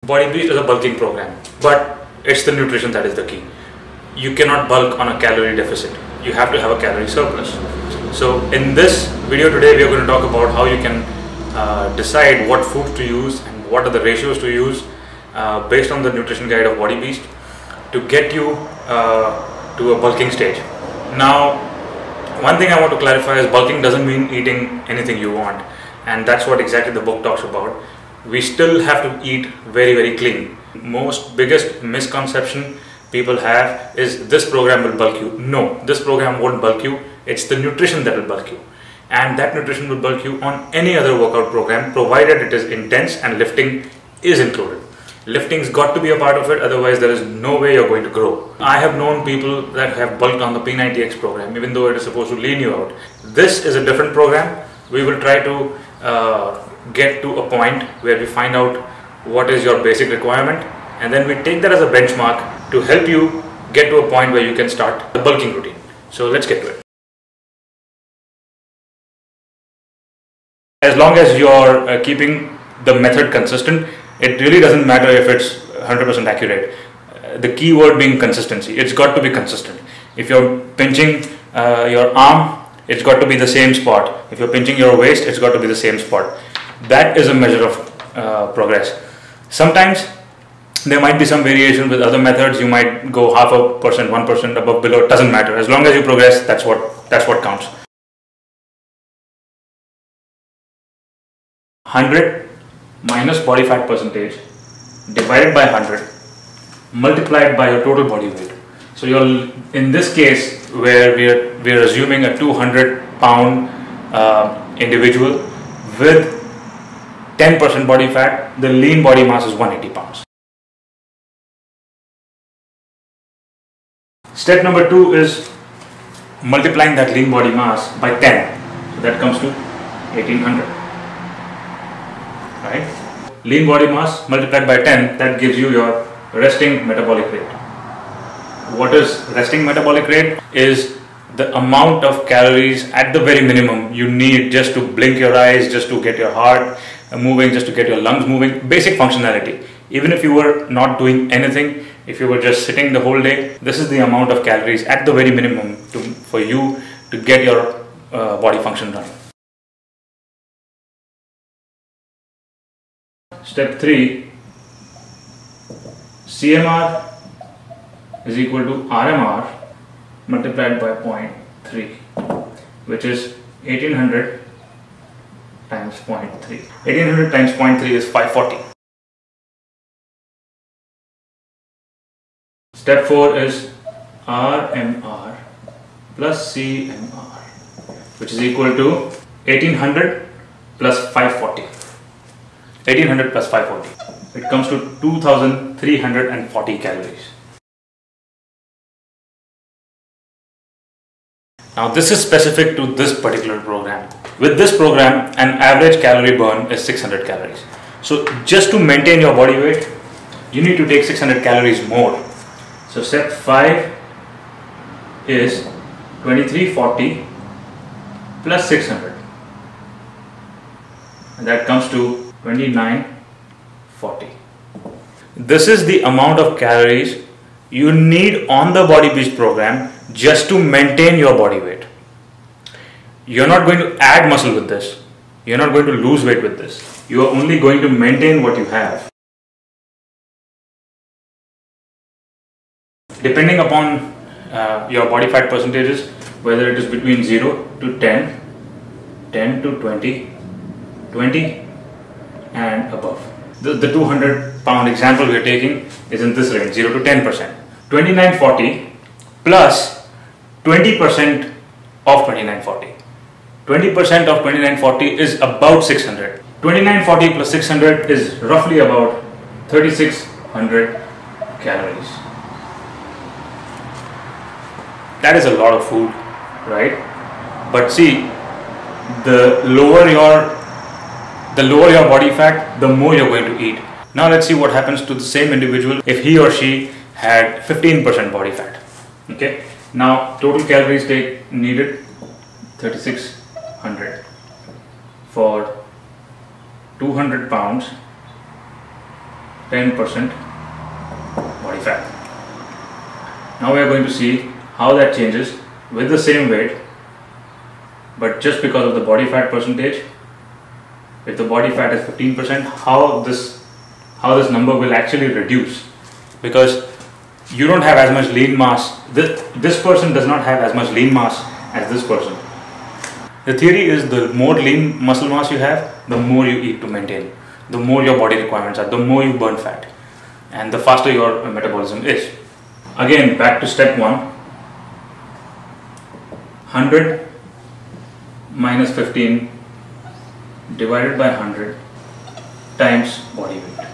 Body Beast is a bulking program, but it's the nutrition that is the key. You cannot bulk on a calorie deficit. You have to have a calorie surplus. So in this video today, we are going to talk about how you can decide what foods to use and what are the ratios to use based on the nutrition guide of Body Beast to get you to a bulking stage. Now, one thing I want to clarify is bulking doesn't mean eating anything you want, and that's what exactly the book talks about. We still have to eat very clean. Biggest misconception people have is this program will bulk you. No, this program won't bulk you. It's the nutrition that will bulk you, and that nutrition will bulk you on any other workout program, provided it is intense and lifting is included. Lifting's got to be a part of it, otherwise there is no way you're going to grow. I have known people that have bulked on the P90X program, even though it is supposed to lean you out. This is a different program. We will try to get to a point where we find out what is your basic requirement, and then we take that as a benchmark to help you get to a point where you can start the bulking routine. So let's get to it. As long as you're keeping the method consistent, it really doesn't matter if it's 100% accurate. The key word being consistency. It's got to be consistent. If you're pinching your arm, it's got to be the same spot. If you're pinching your waist, it's got to be the same spot. That is a measure of progress. Sometimes there might be some variation with other methods. You might go 0.5%, 1% above, below. It doesn't matter. As long as you progress, that's what counts. 100 minus body fat percentage divided by 100 multiplied by your total body weight. So you're in this case where we're assuming a 200-pound individual with 10% body fat. The lean body mass is 180 pounds. Step number 2 is multiplying that lean body mass by 10. So that comes to 1800. Right? Lean body mass multiplied by 10, that gives you your resting metabolic rate. What is resting metabolic rate? Is the amount of calories at the very minimum you need just to blink your eyes, just to get your heart moving, just to get your lungs moving. Basic functionality. Even if you were not doing anything, if you were just sitting the whole day, this is the amount of calories at the very minimum for you to get your body function running. Step 3, CMR is equal to RMR multiplied by 0.3, which is 1800 times 0.3. 1800 times 0.3 is 540. Step 4 is RMR plus CMR, which is equal to 1800 plus 540. 1800 plus 540. It comes to 2340 calories. Now this is specific to this particular program. With this program, an average calorie burn is 600 calories. So just to maintain your body weight, you need to take 600 calories more. So step 5 is 2340 plus 600. And that comes to 2940. This is the amount of calories you need on the Body Beast program just to maintain your body weight. You're not going to add muscle with this. You're not going to lose weight with this. You are only going to maintain what you have. Depending upon your body fat percentages, whether it is between 0 to 10, 10 to 20, 20 and above. The 200-pound example we are taking is in this range, 0 to 10%. 2940 plus 20% of 2940. 20% of 2940 is about 600. 2940 plus 600 is roughly about 3600 calories. That is a lot of food, right? But see, the lower your body fat, the more you're going to eat. Now let's see what happens to the same individual if he or she had 15% body fat. Okay. Now total calories needed 3600 for 200 pounds 10% body fat. Now we are going to see how that changes with the same weight, but just because of the body fat percentage. If the body fat is 15%, how this number will actually reduce, because you don't have as much lean mass. This person does not have as much lean mass as this person. The theory is the more lean muscle mass you have, the more you eat to maintain, the more your body requirements are, the more you burn fat, and the faster your metabolism is. Again, back to step 1. 100 minus 15 divided by 100 times body weight,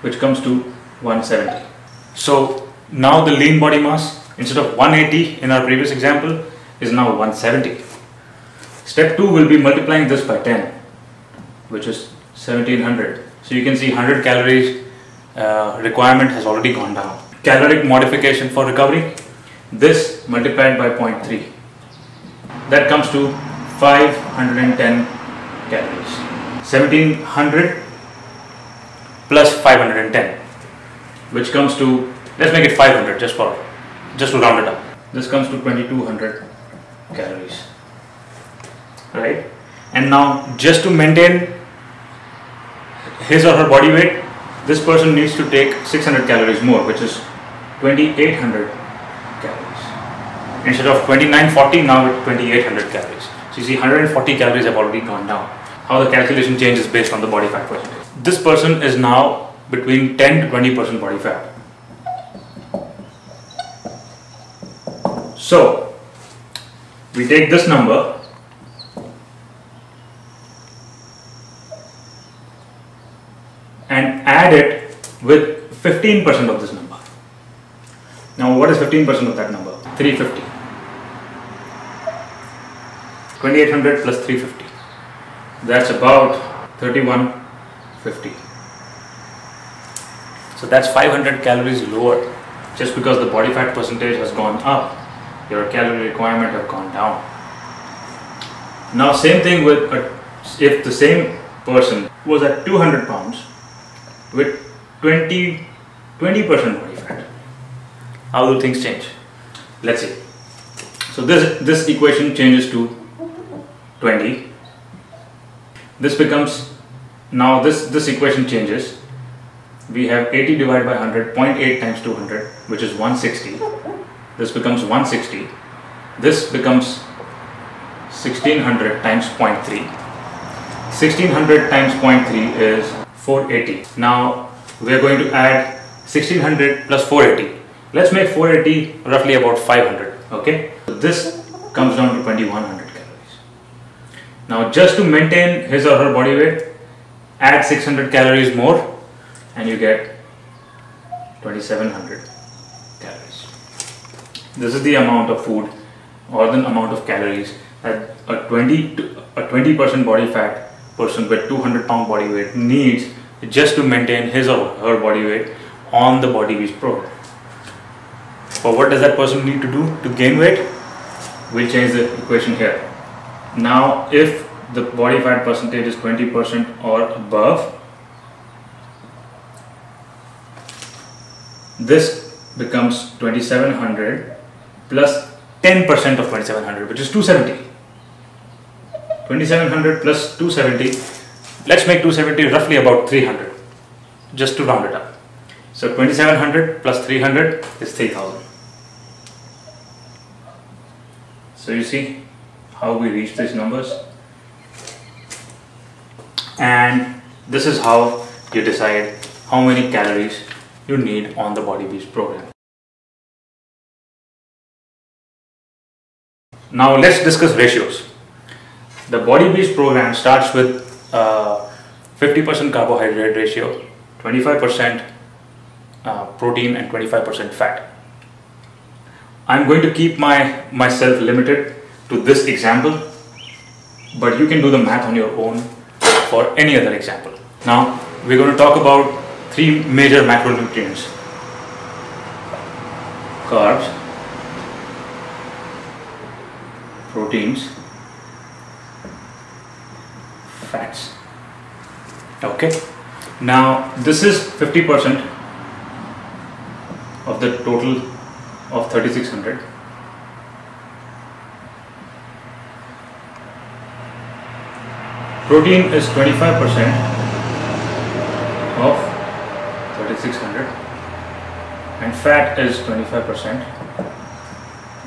which comes to 170. So now the lean body mass, instead of 180 in our previous example, is now 170. Step 2 will be multiplying this by 10, which is 1700. So you can see 100 calories requirement has already gone down. Caloric modification for recovery, this multiplied by 0.3, that comes to 510 calories. 1700 plus 510, which comes to, let's make it 500 just to round it up. This comes to 2200 calories, right? And now just to maintain his or her body weight, this person needs to take 600 calories more, which is 2800 calories. Instead of 2940, now it's 2800 calories. So you see 140 calories have already gone down. How the calculation changes based on the body fat percentage. This person is now between 10 to 20% body fat. So we take this number and add it with 15% of this number. Now what is 15% of that number? 350. 2800 plus 350. That's about 3150. So that's 500 calories lower just because the body fat percentage has gone up. Your calorie requirement have gone down. Now same thing with if the same person was at 200 pounds with 20% body fat, how do things change? Let's see. So this equation changes to 20. This becomes, now this equation changes. We have 80 divided by 100, 0.8 times 200, which is 160. This becomes 160. This becomes 1600 times 0.3. 1600 times 0.3 is 480. Now we are going to add 1600 plus 480. Let's make 480 roughly about 500. Okay, so this comes down to 2100 calories. Now just to maintain his or her body weight, add 600 calories more and you get 2700 calories. This is the amount of food or the amount of calories that a 20% body fat person with 200 pound body weight needs just to maintain his or her body weight on the Body Beast program. But what does that person need to do to gain weight? We'll change the equation here. Now if the body fat percentage is 20% or above, this becomes 2700 plus 10% of 2700, which is 270. 2700 plus 270, let's make 270 roughly about 300, just to round it up. So 2700 plus 300 is 3000. So you see how we reach these numbers, and this is how you decide how many calories you need on the Body Beast program. Now let's discuss ratios. The Body Beast program starts with 50% carbohydrate ratio, 25% protein and 25% fat. I'm going to keep myself limited to this example, but you can do the math on your own for any other example. Now we're going to talk about three major macronutrients: carbs, proteins, fats. Okay, Now this is 50% of the total of 3600. Protein is 25% of 3600 and fat is 25%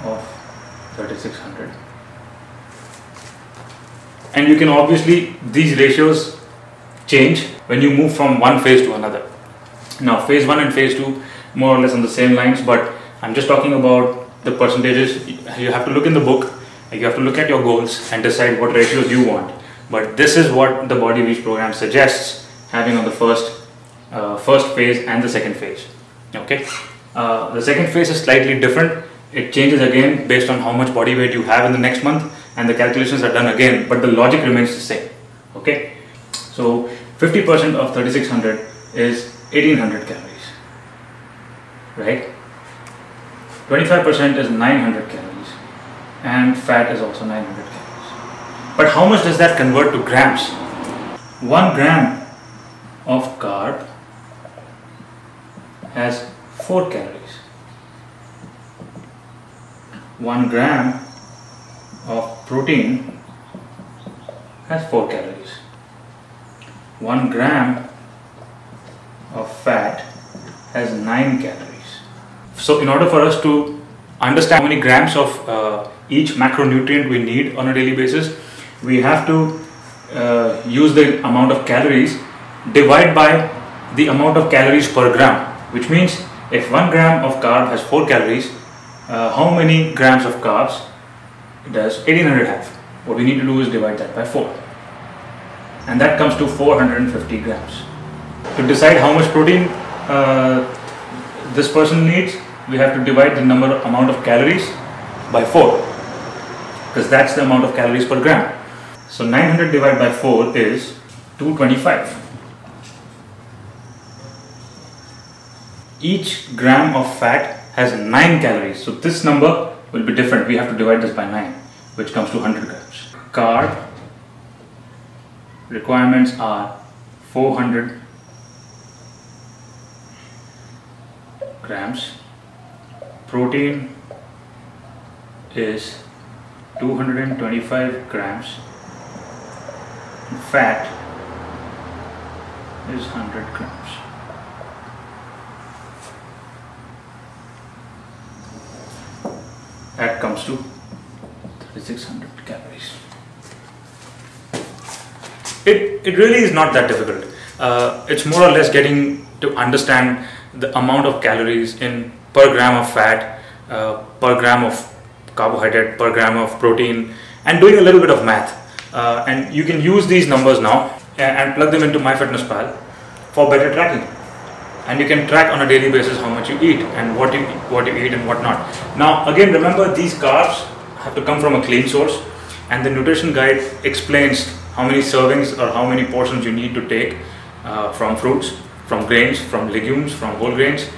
of 3600. And you can obviously, these ratios change when you move from one phase to another. Now phase 1 and phase 2 more or less on the same lines, but I'm just talking about the percentages. You have to look in the book, you have to look at your goals and decide what ratios you want. But this is what the Body Reach program suggests having on the first phase and the second phase. Okay, the second phase is slightly different. It changes again based on how much body weight you have in the next month, and the calculations are done again, but the logic remains the same. Okay, so 50% of 3600 is 1800 calories, right? 25% is 900 calories, and fat is also 900 calories. But how much does that convert to grams? 1 gram of carb has 4 calories. 1 gram of protein has 4 calories. 1 gram of fat has 9 calories. So in order for us to understand how many grams of each macronutrient we need on a daily basis, we have to use the amount of calories divided by the amount of calories per gram, which means if 1 gram of carb has 4 calories, how many grams of carbs does 1800 have? What we need to do is divide that by 4, and that comes to 450 grams. To decide how much protein this person needs, we have to divide the amount of calories by 4, because that's the amount of calories per gram. So 900 divided by 4 is 225. Each gram of fat has 9 calories, so this number will be different. We have to divide this by 9, which comes to 100 grams. Carb requirements are 400 grams. Protein is 225 grams. Fat is 100 grams. That comes to 3600 calories. It really is not that difficult. It's more or less getting to understand the amount of calories in per gram of fat, per gram of carbohydrate, per gram of protein, and doing a little bit of math. And you can use these numbers now and plug them into MyFitnessPal for better tracking. And you can track on a daily basis how much you eat and what you eat and what not. Now again, remember, these carbs have to come from a clean source, and the nutrition guide explains how many servings or how many portions you need to take from fruits, from grains, from legumes, from whole grains,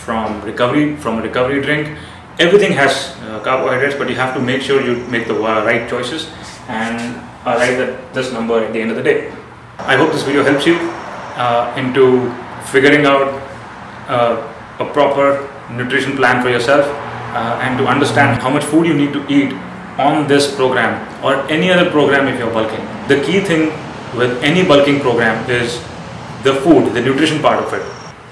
from a recovery drink. Everything has carbohydrates, but you have to make sure you make the right choices and arrive at this number at the end of the day. I hope this video helps you into figuring out a proper nutrition plan for yourself and to understand how much food you need to eat on this program or any other program if you're bulking. The key thing with any bulking program is the food, the nutrition part of it.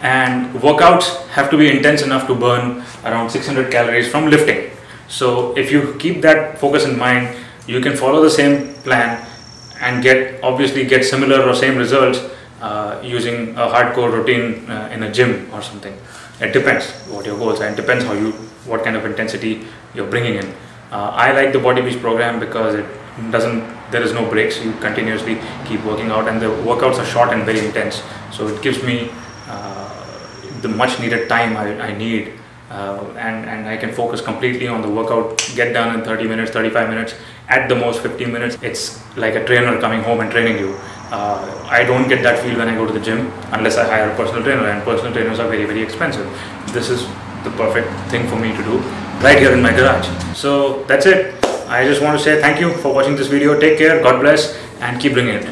And workouts have to be intense enough to burn around 600 calories from lifting. So if you keep that focus in mind, you can follow the same plan and obviously get similar or same results using a hardcore routine in a gym or something. It depends what your goals are. It depends what kind of intensity you're bringing in. I like the Body Reach program because there is no breaks. You continuously keep working out, and the workouts are short and very intense. So it gives me the much needed time I need, and I can focus completely on the workout, get done in 30 minutes, 35 minutes, at the most 15 minutes. It's like a trainer coming home and training you. I don't get that feel when I go to the gym unless I hire a personal trainer, and personal trainers are very, very expensive. This is the perfect thing for me to do right here in my garage. So that's it. I just want to say thank you for watching this video. Take care, God bless, and keep bringing it.